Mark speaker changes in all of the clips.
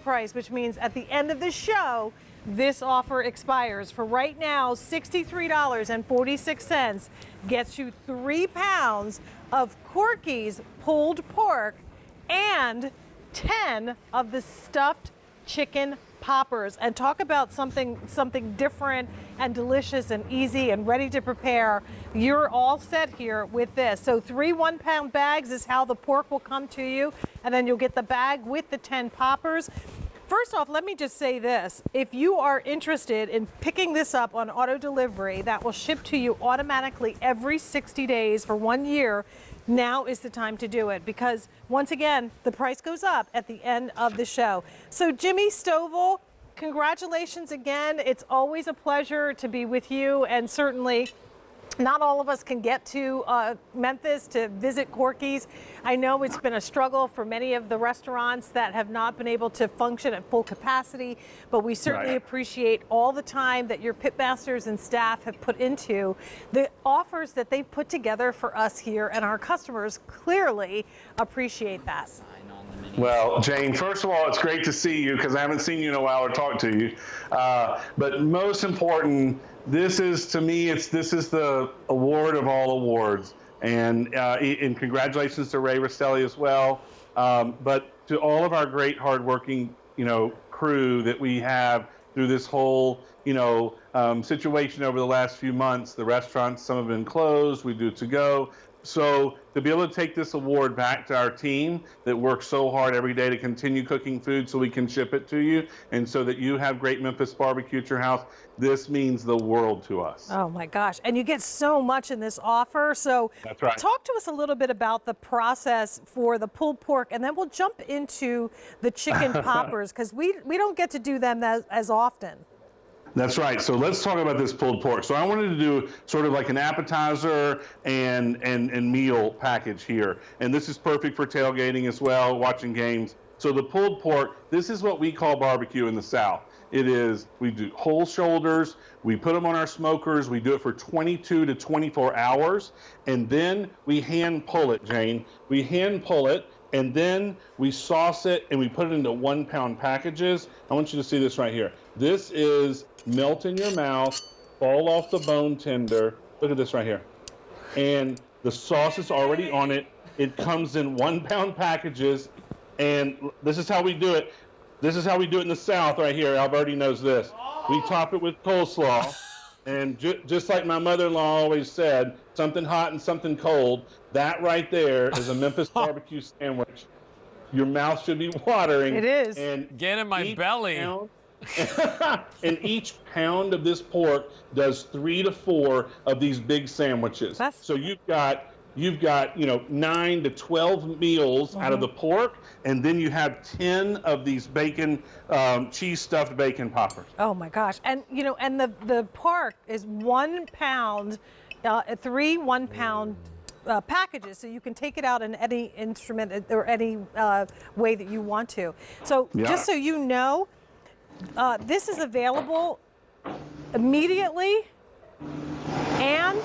Speaker 1: price, which means at the end of the show, this offer expires. For right now, $63.46 gets you 3 pounds of Corky's pulled pork and 10 of the stuffed chicken poppers. And talk about something different and delicious and easy and ready to prepare. You're all set here with this. So 3 1-pound bags is how the pork will come to you, and then you'll get the bag with the 10 poppers. First off, let me just say this. If you are interested in picking this up on auto delivery that will ship to you automatically every 60 days for 1 year, now is the time to do it, because once again, the price goes up at the end of the show. So Jimmy Stovall, congratulations again. It's always a pleasure to be with you, and certainly not all of us can get to Memphis to visit Corky's. I know it's been a struggle for many of the restaurants that have not been able to function at full capacity, but we certainly appreciate all the time that your pitmasters and staff have put into the offers that they've put together for us here, and our customers clearly appreciate that.
Speaker 2: Well, Jane, first of all, it's great to see you, because I haven't seen you in a while or talked to you. But most important, this is, to me, this is the award of all awards. And congratulations to Ray Rostelli as well. But to all of our great, hardworking, crew that we have through this whole, situation over the last few months. The restaurants, some have been closed. We do to go. So to be able to take this award back to our team that works so hard every day to continue cooking food so we can ship it to you, and so that you have great Memphis barbecue at your house, this means the world to us.
Speaker 1: Oh my gosh. And you get so much in this offer. So
Speaker 2: that's right.
Speaker 1: Talk to us a little bit about the process for the pulled pork, and then we'll jump into the chicken poppers, because we don't get to do them as often.
Speaker 2: That's right. So let's talk about this pulled pork. So I wanted to do sort of like an appetizer and meal package here. And this is perfect for tailgating as well, watching games. So the pulled pork, this is what we call barbecue in the South. It is, we do whole shoulders, we put them on our smokers, we do it for 22 to 24 hours, and then we hand pull it, Jane. We hand pull it, and then we sauce it, and we put it into 1-pound packages. I want you to see this right here. This is melt in your mouth, fall off the bone tender. Look at this right here. And the sauce is already on it. It comes in 1-pound packages, and this is how we do it. This is how we do it in the South right here. Alberti knows this. We top it with coleslaw, and just like my mother-in-law always said, something hot and something cold. That right there is a Memphis barbecue sandwich. Your mouth should be watering.
Speaker 1: It is.
Speaker 3: And get in my belly.
Speaker 2: And each pound of this pork does 3 to 4 of these big sandwiches. So you've got 9 to 12 meals out of the pork, and then you have 10 of these bacon, cheese stuffed bacon poppers.
Speaker 1: Oh my gosh. And and the pork is 1 pound, 3 1-pound packages, so you can take it out in any instrument or any way that you want to. So just so you know, this is available immediately, and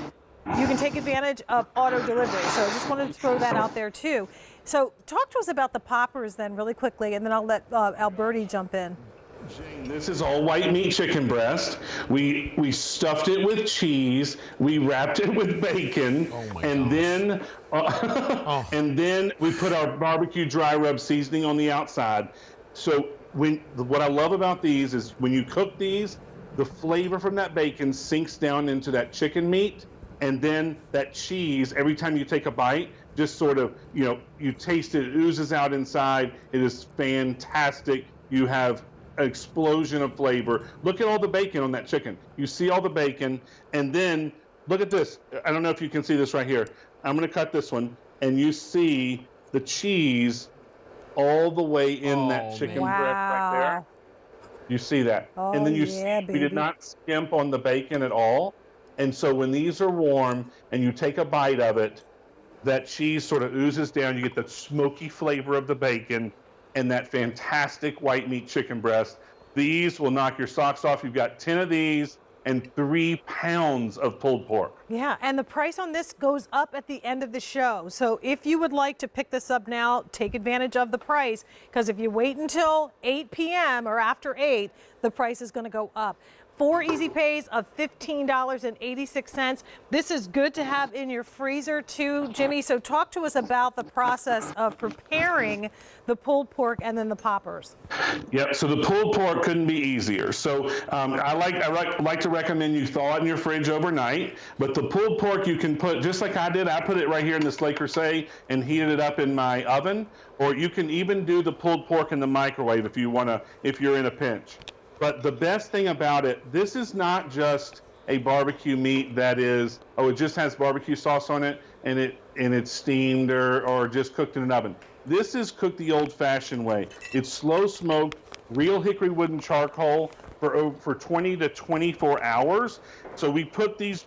Speaker 1: you can take advantage of auto delivery. So I just wanted to throw that out there too. So talk to us about the poppers then really quickly, and then I'll let Alberti jump in.
Speaker 2: Jane, this is all white meat chicken breast. We stuffed it with cheese. We wrapped it with bacon, and then and then we put our barbecue dry rub seasoning on the outside. So what I love about these is when you cook these, the flavor from that bacon sinks down into that chicken meat, and then that cheese, every time you take a bite, just sort of, you taste it, it oozes out inside. It is fantastic. You have an explosion of flavor. Look at all the bacon on that chicken. You see all the bacon, and then look at this. I don't know if you can see this right here. I'm going to cut this one, and you see the cheese all the way in that chicken breast right there. You see that. And then you see we did not skimp on the bacon at all. And so when these are warm and you take a bite of it, that cheese sort of oozes down. You get the smoky flavor of the bacon and that fantastic white meat chicken breast. These will knock your socks off. You've got 10 of these and 3 pounds of pulled pork.
Speaker 1: Yeah, and the price on this goes up at the end of the show. So if you would like to pick this up now, take advantage of the price, because if you wait until 8 p.m. or after 8, the price is going to go up. 4 easy pays of $15.86. This is good to have in your freezer too, Jimmy. So talk to us about the process of preparing the pulled pork and then the poppers.
Speaker 2: Yep. So the pulled pork couldn't be easier. So I like to recommend you thaw it in your fridge overnight. But the pulled pork you can put, just like I did, I put it right here in this Le Creuset and heated it up in my oven. Or you can even do the pulled pork in the microwave if you're in a pinch. But the best thing about it, this is not just a barbecue meat that is, it just has barbecue sauce on it and it's steamed or just cooked in an oven. This is cooked the old-fashioned way. It's slow smoked, real hickory wood and charcoal for 20 to 24 hours. So we put these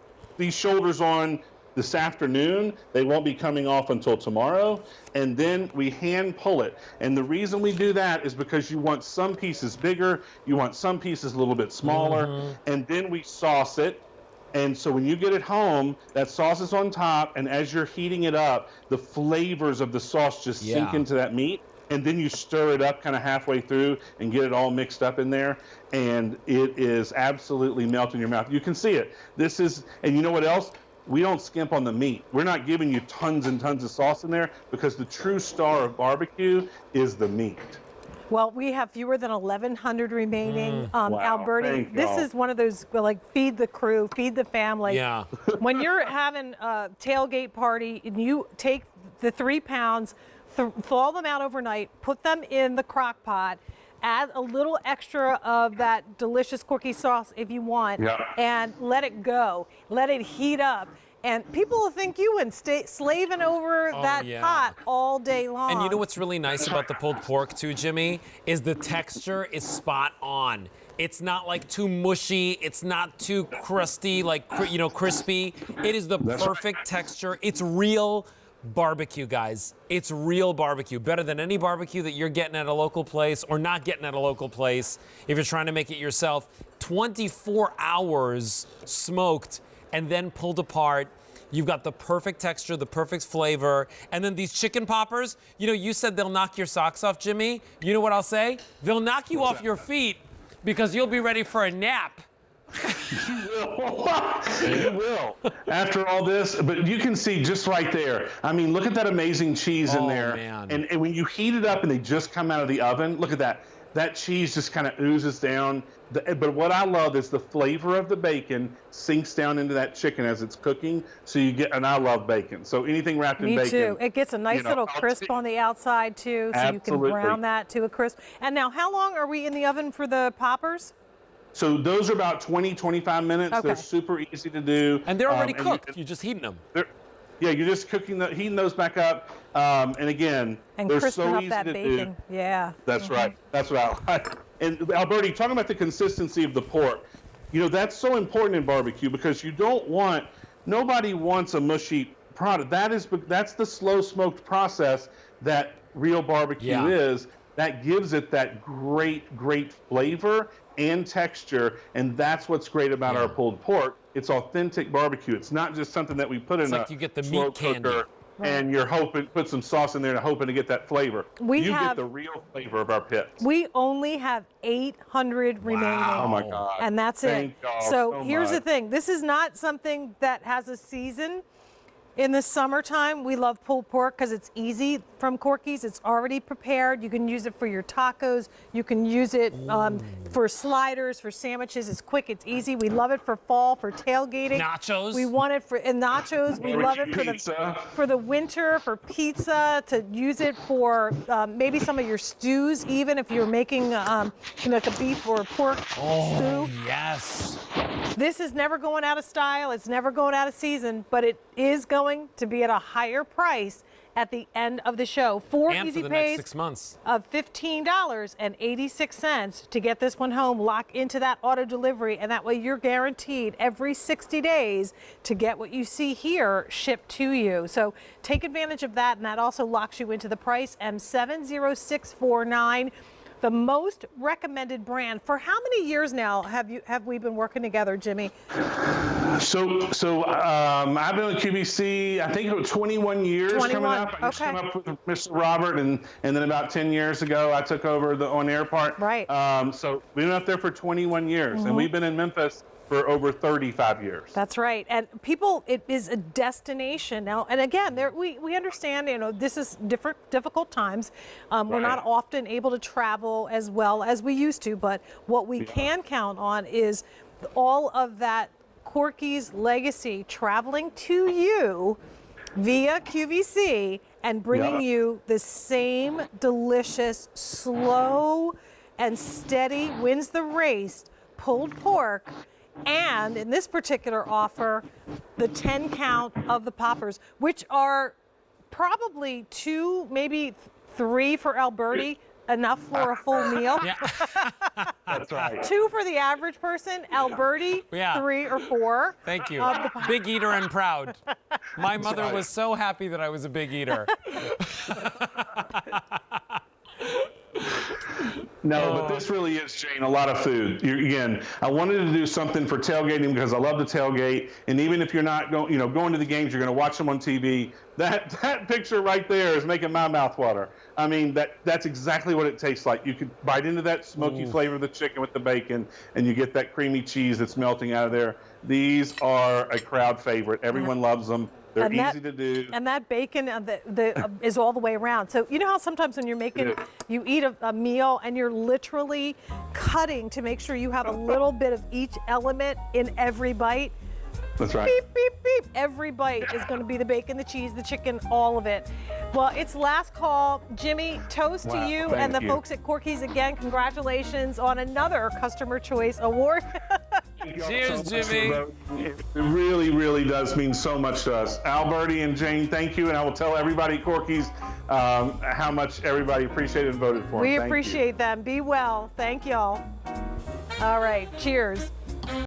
Speaker 2: shoulders on this afternoon. They won't be coming off until tomorrow. And then we hand pull it. And the reason we do that is because you want some pieces bigger, you want some pieces a little bit smaller, and then we sauce it. And so when you get it home, that sauce is on top, and as you're heating it up, the flavors of the sauce just sink into that meat. And then you stir it up kind of halfway through and get it all mixed up in there. And it is absolutely melt in your mouth. You can see it. And you know what else? We don't skimp on the meat. We're not giving you tons and tons of sauce in there because the true star of barbecue is the meat.
Speaker 1: Well, we have fewer than 1,100 remaining.
Speaker 2: Wow,
Speaker 1: Alberti, this is one of those, like, feed the crew, feed the family.
Speaker 3: Yeah.
Speaker 1: When you're having a tailgate party and you take the 3 pounds, thaw them out overnight, put them in the crock pot, add a little extra of that delicious Corky sauce if you want, and let it go. Let it heat up. And people will think you went slaving over that pot all day long.
Speaker 3: And you know what's really nice about the pulled pork too, Jimmy, is the texture is spot on. It's not like too mushy. It's not too crusty, like, crispy. It is the perfect texture. It's real barbecue, guys. It's real barbecue. Better than any barbecue that you're getting at a local place or not getting at a local place if you're trying to make it yourself. 24 hours smoked and then pulled apart. You've got the perfect texture, the perfect flavor. And then these chicken poppers, you said they'll knock your socks off, Jimmy. You know what I'll say? They'll knock you off your feet because you'll be ready for a nap.
Speaker 2: You will. After all this, but you can see just right there. I mean, look at that amazing cheese in there.
Speaker 3: Man.
Speaker 2: And when you heat it up and they just come out of the oven, look at that. That cheese just kind of oozes down. But what I love is the flavor of the bacon sinks down into that chicken as it's cooking. So you get, and I love bacon. So anything wrapped in bacon.
Speaker 1: Me too. It gets a nice little crisp on the outside too. So you can brown that to a crisp. And now, how long are we in the oven for the poppers?
Speaker 2: So those are about 20, 25 minutes.
Speaker 1: Okay.
Speaker 2: They're super easy to do.
Speaker 3: And they're already cooked. You're just heating them.
Speaker 2: Yeah, you're just heating those back up. And again, they're
Speaker 1: crisping
Speaker 2: so
Speaker 1: up
Speaker 2: easy
Speaker 1: that
Speaker 2: to
Speaker 1: bacon.
Speaker 2: do.
Speaker 1: Yeah.
Speaker 2: That's right. That's what I like. And Alberti, talking about the consistency of the pork, that's so important in barbecue because nobody wants a mushy product. That's the slow smoked process that real barbecue is. That gives it that great, great flavor and texture, and that's what's great about our pulled pork. It's authentic barbecue. It's not just something that we put in
Speaker 3: like you get the
Speaker 2: slow
Speaker 3: meat candy.
Speaker 2: cooker and you're put some sauce in there and hoping to get that flavor. You get the real flavor of our pits.
Speaker 1: We only have 800 remaining.
Speaker 2: Oh my God.
Speaker 1: And that's
Speaker 2: Thank
Speaker 1: it.
Speaker 2: y'all
Speaker 1: So here's
Speaker 2: much.
Speaker 1: the thing. This is not something that has a season. In the summertime, we love pulled pork because it's easy from Corky's. It's already prepared. You can use it for your tacos. You can use it for sliders, for sandwiches. It's quick, it's easy. We love it for fall, for tailgating.
Speaker 3: Nachos.
Speaker 1: We want it for nachos. We love it for the winter, for pizza, to use it for maybe some of your stews, even if you're making like a beef or a pork stew.
Speaker 3: Yes.
Speaker 1: This is never going out of style. It's never going out of season, but it is going to be at a higher price at the end of the show. Four
Speaker 3: And
Speaker 1: easy
Speaker 3: for the next
Speaker 1: pays
Speaker 3: 6 months.
Speaker 1: of $15.86 to get this one home. Lock into that auto delivery, and that way you're guaranteed every 60 days to get what you see here shipped to you. So take advantage of that, and that also locks you into the price. M70649. the most recommended brand. For how many years now have we been working together, Jimmy?
Speaker 2: So I've been with QVC, I think it was 21 years
Speaker 1: 21,
Speaker 2: coming up. I just
Speaker 1: okay.
Speaker 2: came up with Mr. Robert, and then about 10 years ago, I took over the on-air part.
Speaker 1: Right.
Speaker 2: So we've been up there for 21 years, and we've been in Memphis for over 35 years.
Speaker 1: That's right. And people, it is a destination now. And again, we understand, this is difficult times. We're not often able to travel as well as we used to, but what we can count on is all of that Corky's legacy traveling to you via QVC and bringing you the same delicious, slow and steady, wins the race, pulled pork, and in this particular offer, the 10 count of the poppers, which are probably 2, maybe 3 for Alberti, enough for a full meal.
Speaker 3: Yeah.
Speaker 2: That's right.
Speaker 1: 2 for the average person, Alberti, 3 or 4.
Speaker 3: Thank you. Big eater and proud. My mother was so happy that I was a big eater.
Speaker 2: No, but this really is, Jane, a lot of food. Again, I wanted to do something for tailgating because I love the tailgate. And even if you're not going to the games, you're going to watch them on TV. That picture right there is making my mouth water. I mean, that's exactly what it tastes like. You could bite into that smoky flavor of the chicken with the bacon, and you get that creamy cheese that's melting out of there. These are a crowd favorite. Everyone loves them. They're easy to do.
Speaker 1: And that bacon is all the way around. So you know how sometimes when you're making, you eat a meal and you're literally cutting to make sure you have a little bit of each element in every bite?
Speaker 2: That's right.
Speaker 1: Beep, beep, beep. Every bite is going to be the bacon, the cheese, the chicken, all of it. Well, it's last call. Jimmy, toast to you and the folks at Corky's again. Congratulations on another Customer Choice Award.
Speaker 3: Cheers, Jimmy.
Speaker 2: It really, really does mean so much to us. Alberti and Jane, thank you. And I will tell everybody at Corky's how much everybody appreciated and voted for them.
Speaker 1: We appreciate them. Be well. Thank y'all. All right. Cheers.